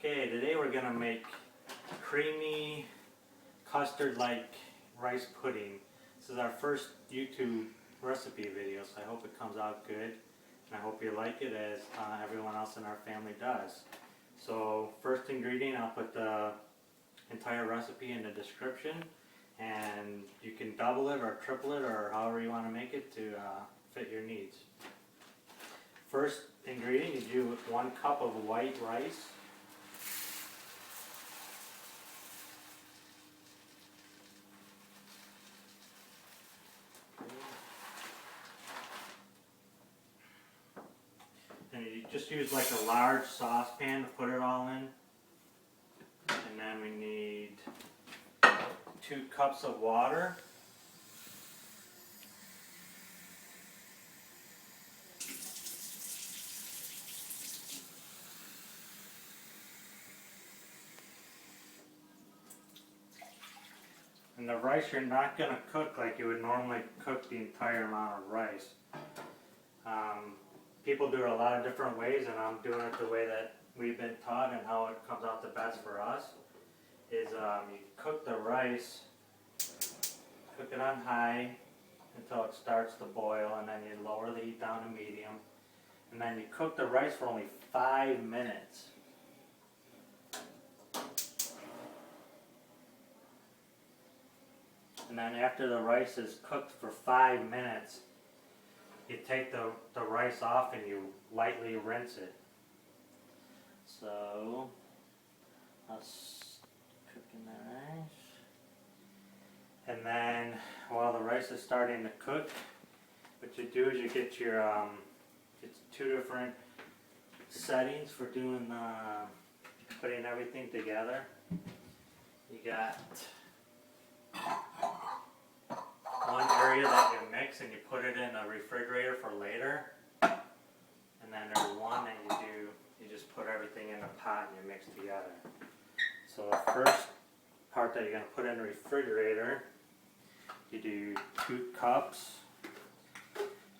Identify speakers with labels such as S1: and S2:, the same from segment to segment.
S1: Okay, today we're gonna make creamy custard-like rice pudding. This is our first YouTube recipe video, so I hope it comes out good, and I hope you like it as everyone else in our family does. So first ingredient, I'll put the entire recipe in the description, and you can double it or triple it or however you want to make it to fit your needs. First ingredient, you do 1 cup of white rice. And you just use like a large saucepan to put it all in. And then we need 2 cups of water. And the rice you're not going to cook like you would normally cook the entire amount of rice. People do it a lot of different ways, and I'm doing it the way that we've been taught and how it comes out the best for us. Is you cook the rice, cook it on high until it starts to boil, and then you lower the heat down to medium. And then you cook the rice for only 5 minutes. And then after the rice is cooked for 5 minutes, you take the rice off and you lightly rinse it. So, that's cooking the rice. And then, while the rice is starting to cook, what you do is you get your, it's 2 different settings for doing putting everything together. You got one area that you mix and you put it in a refrigerator for later, and then there's one that you just put everything in a pot and you mix together. So the first part that you're going to put in the refrigerator, you do 2 cups.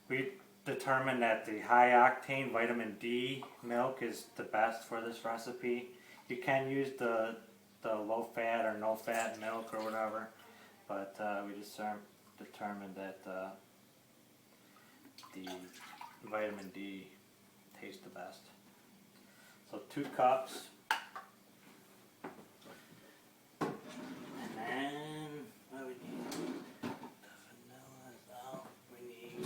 S1: We determined that the high octane vitamin D milk is the best for this recipe. You can use the low fat or no fat milk or whatever, but we just determined that the vitamin D tastes the best. So 2 cups. And then what we need, the vanilla is out. We need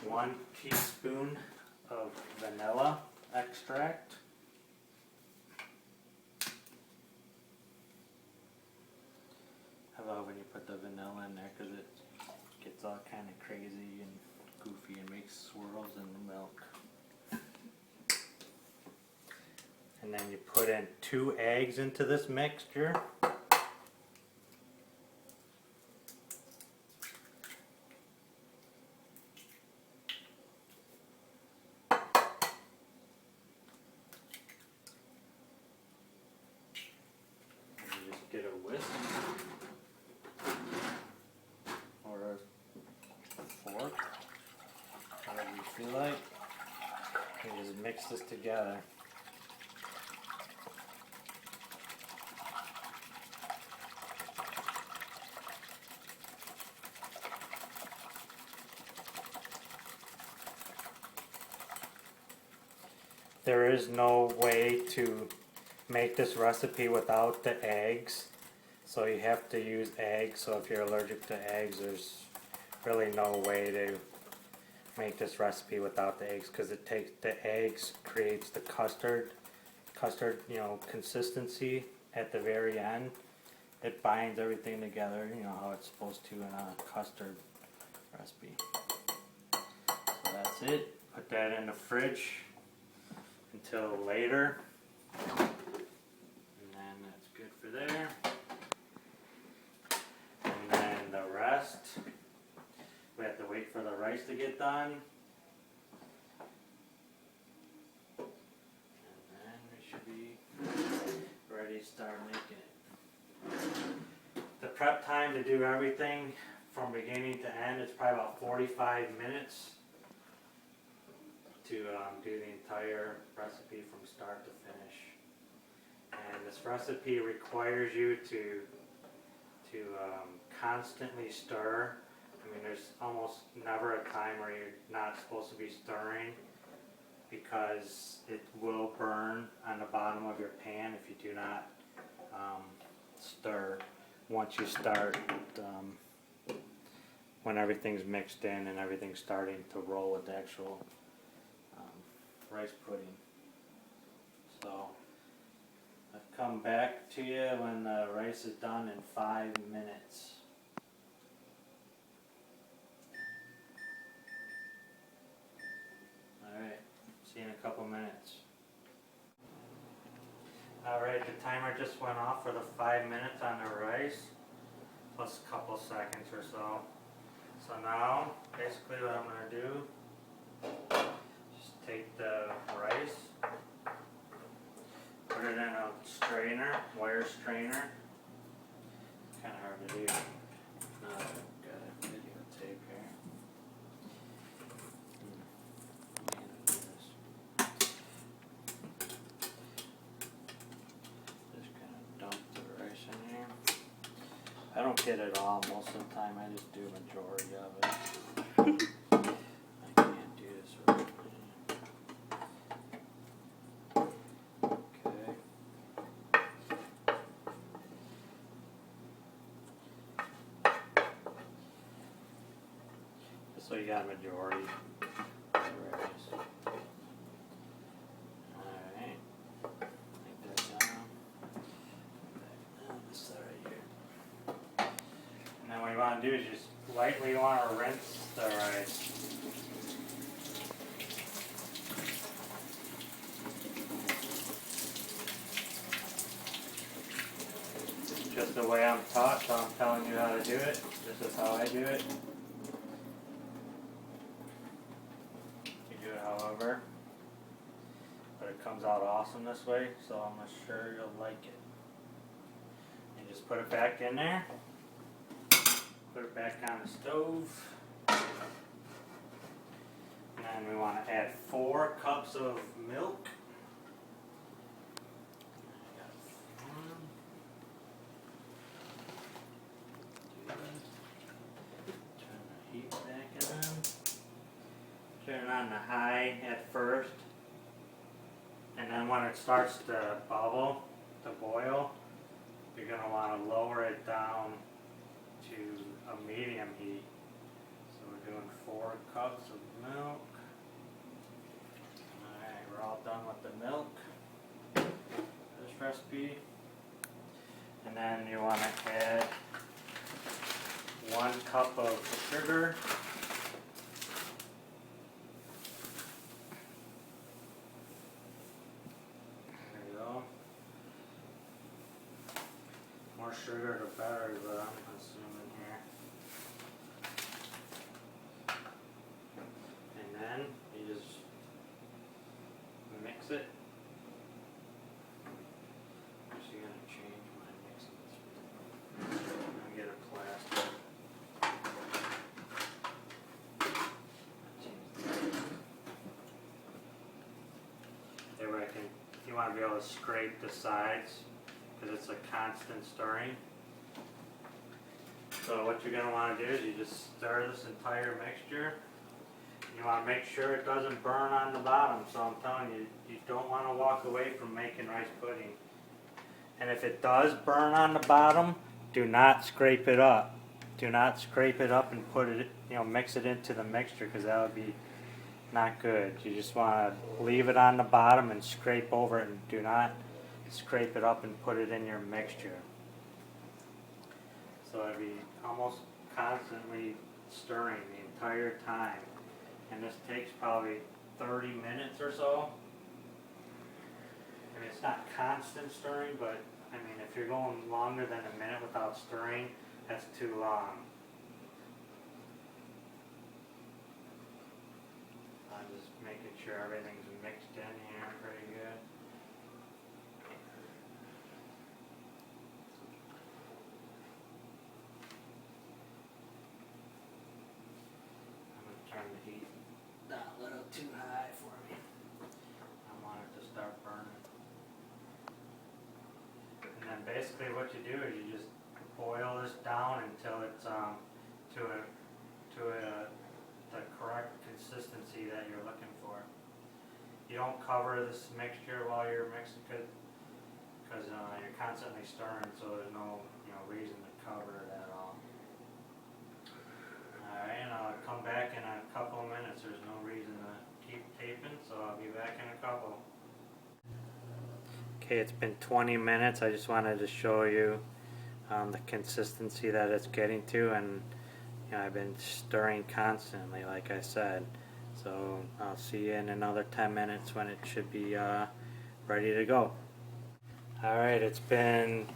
S1: 1 teaspoon of vanilla extract. I love when you put the vanilla in there because it gets all kind of crazy and goofy and makes swirls in the milk. And then you put in 2 eggs into this mixture. Get a whisk or a fork, whatever you feel like, and just mix this together. There is no way to make this recipe without the eggs, so you have to use eggs. So if you're allergic to eggs, there's really no way to make this recipe without the eggs, because it takes the eggs creates the custard consistency at the very end. It binds everything together, how it's supposed to in a custard recipe. So that's it. Put that in the fridge until later. There, and then the rest we have to wait for the rice to get done, and then we should be ready to start making it. The prep time to do everything from beginning to end, it's probably about 45 minutes to do the entire recipe from start to finish. And this recipe requires you to constantly stir. I mean, there's almost never a time where you're not supposed to be stirring, because it will burn on the bottom of your pan if you do not stir once you start, when everything's mixed in and everything's starting to roll with the actual rice pudding. So I've come back to you when the rice is done in 5 minutes. Alright, see you in a couple minutes. Alright, the timer just went off for the 5 minutes on the rice, plus a couple seconds or so. So now, basically what I'm going to do, just take the rice, put it in a strainer, wire strainer. Kind of hard to do. Now I've got a videotape here. I don't get it all most of the time, I just do a majority of it. I can't do this right now. Okay. Just so you got a majority of the rice. Alright. Take that down. This side right here. And then what you want to do is just lightly want to rinse the rice. Just the way I'm taught, so I'm telling you how to do it. This is how I do it. You do it however, but it comes out awesome this way, so I'm sure you'll like it. And just put it back in there. Put it back on the stove. And then we want to add 4 cups of milk. Turn the heat back on. Turn it on the high at first. And then when it starts to bubble, to boil, you're going to want to lower it down to a medium heat. So we're doing 4 cups of milk. Alright, we're all done with the milk. This recipe. And then you want to add 1 cup of sugar. There you go. More sugar the better, but I'm assuming here. And then you just mix it. I'm actually going to change my mixing this. I'm going to get a plastic. There way I can, you want to be able to scrape the sides, because it's a constant stirring. So what you're going to want to do is you just stir this entire mixture. You want to make sure it doesn't burn on the bottom. So I'm telling you, you don't want to walk away from making rice pudding. And if it does burn on the bottom, do not scrape it up. Do not scrape it up and put it, mix it into the mixture, because that would be not good. You just want to leave it on the bottom and scrape over it, and do not scrape it up and put it in your mixture. So I'd be almost constantly stirring the entire time. And this takes probably 30 minutes or so. I mean, it's not constant stirring, but I mean, if you're going longer than a minute without stirring, that's too long. I'm just making sure everything's mixed in here pretty good. basically what you do is you just boil this down until it's the correct consistency that you're looking for. You don't cover this mixture while you're mixing because you're constantly stirring, so there's no reason to cover it at all. Alright, and I'll come back in a couple of minutes. There's no reason to keep taping, so I'll be back in a couple. Okay, it's been 20 minutes. I just wanted to show you the consistency that it's getting to, and I've been stirring constantly, like I said. So I'll see you in another 10 minutes when it should be ready to go. Alright, it's been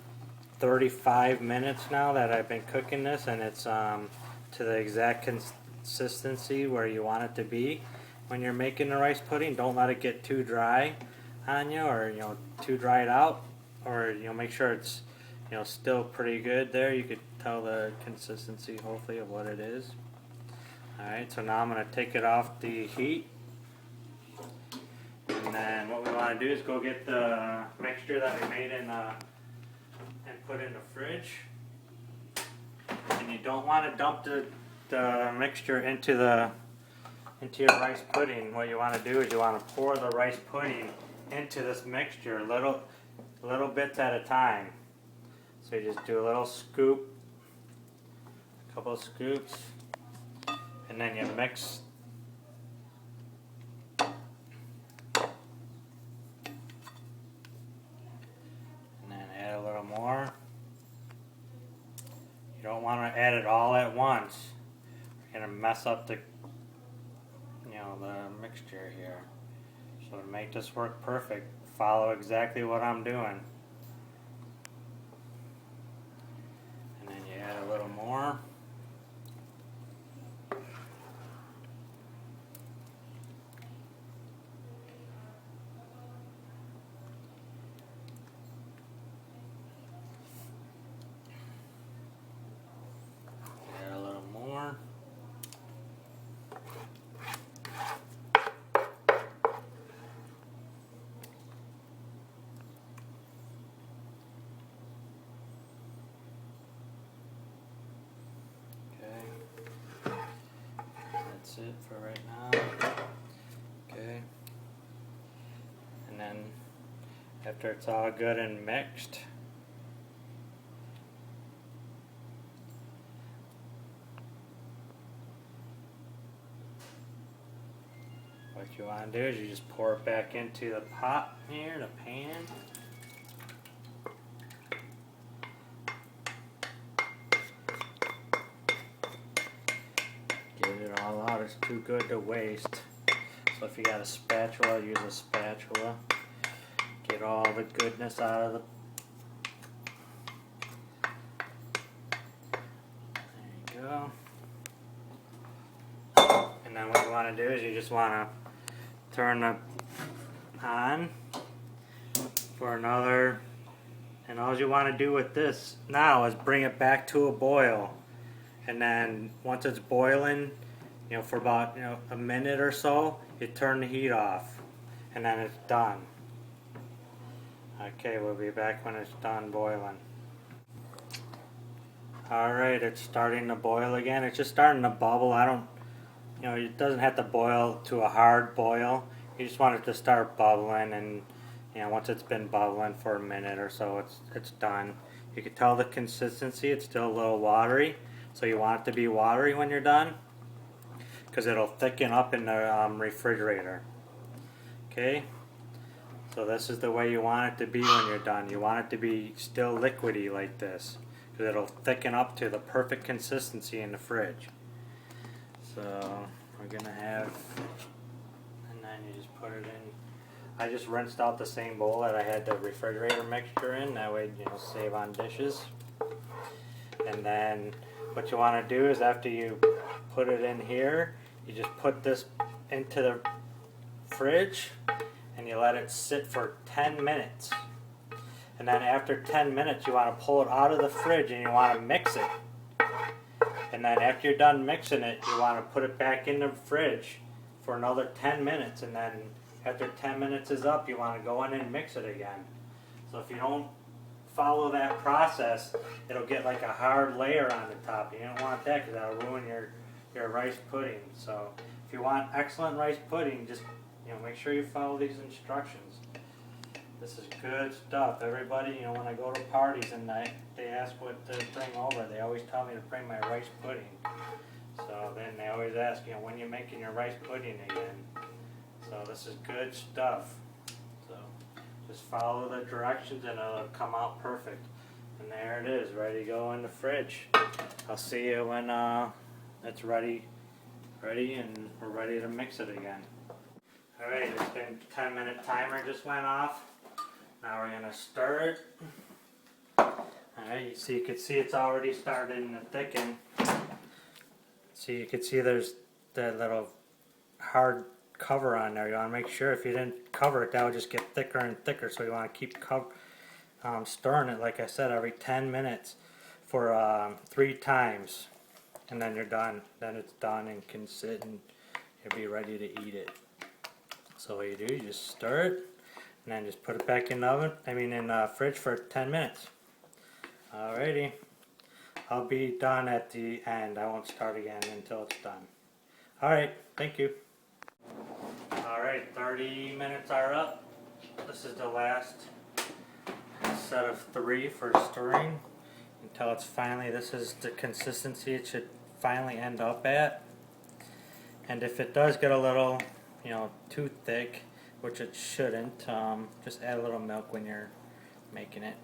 S1: 35 minutes now that I've been cooking this, and it's to the exact consistency where you want it to be when you're making the rice pudding. Don't let it get too dry on you, or too dried out, or make sure it's still pretty good there. You could tell the consistency hopefully of what it is. Alright, so now I'm going to take it off the heat, and then what we want to do is go get the mixture that we made and put in the fridge. And you don't want to dump the mixture into your rice pudding. What you want to do is you want to pour the rice pudding into this mixture little bits at a time. So you just do a little scoop, a couple of scoops, and then you mix. And then add a little more. You don't want to add it all at once. You're going to mess up the mixture here. So to make this work perfect, follow exactly what I'm doing. And then you add a little more. Add a little more. That's it for right now. Okay. And then after it's all good and mixed, what you want to do is you just pour it back into the pot here, the pan. Get it all out, it's too good to waste. So if you got a spatula, use a spatula. Get all the goodness out of the... There you go. And then what you want to do is you just want to turn it on for another... And all you want to do with this now is bring it back to a boil. And then once it's boiling, for about a minute or so, you turn the heat off, and then it's done. Okay, we'll be back when it's done boiling. Alright, it's starting to boil again. It's just starting to bubble. It doesn't have to boil to a hard boil. You just want it to start bubbling, and once it's been bubbling for a minute or so, it's done. You can tell the consistency, it's still a little watery. So you want it to be watery when you're done, because it'll thicken up in the refrigerator. Okay, so this is the way you want it to be when you're done. You want it to be still liquidy like this, because it'll thicken up to the perfect consistency in the fridge. So we're gonna have, and then you just put it in. I just rinsed out the same bowl that I had the refrigerator mixture in. That way, save on dishes. And then what you want to do is after you put it in here, you just put this into the fridge and you let it sit for 10 minutes. And then after 10 minutes, you want to pull it out of the fridge and you want to mix it. And then after you're done mixing it, you want to put it back in the fridge for another 10 minutes. And then after 10 minutes is up, you want to go in and mix it again. So if you don't follow that process, it'll get like a hard layer on the top. You don't want that because that'll ruin your rice pudding. So if you want excellent rice pudding, just make sure you follow these instructions. This is good stuff. Everybody, when I go to parties and they ask what to bring over, they always tell me to bring my rice pudding. So then they always ask, when you're making your rice pudding again. So this is good stuff. So just follow the directions and it'll come out perfect. And there it is, ready to go in the fridge. I'll see you when it's ready and we're ready to mix it again. Alright, it's been 10-minute timer just went off. Now we're going to stir it. Alright, so you can see it's already starting to thicken. So you can see there's that little hard cover on there. You want to make sure if you didn't cover it, that would just get thicker and thicker. So you want to keep stirring it, like I said, every 10 minutes for 3 times. And then you're done. Then it's done and can sit and you'll be ready to eat it. So what you do, you just stir it and then just put it back in the oven, in the fridge for 10 minutes. Alrighty. I'll be done at the end. I won't start again until it's done. Alright, thank you. Alright, 30 minutes are up. This is the last set of 3 for stirring until it's finally, this is the consistency it should finally end up at. And if it does get a little, too thick, which it shouldn't, just add a little milk when you're making it.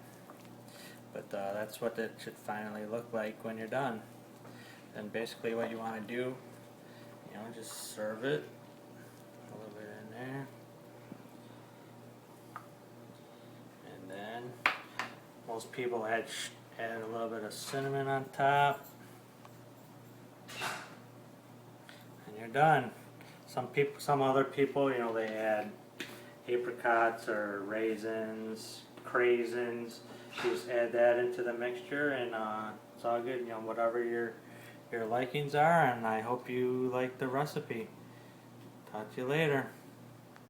S1: But that's what it should finally look like when you're done. And basically what you want to do, just serve it a little bit in there. And then most people add a little bit of cinnamon on top. And you're done. Some other people, they add apricots or raisins, craisins. You just add that into the mixture, and it's all good. Whatever your likings are. And I hope you like the recipe. Talk to you later.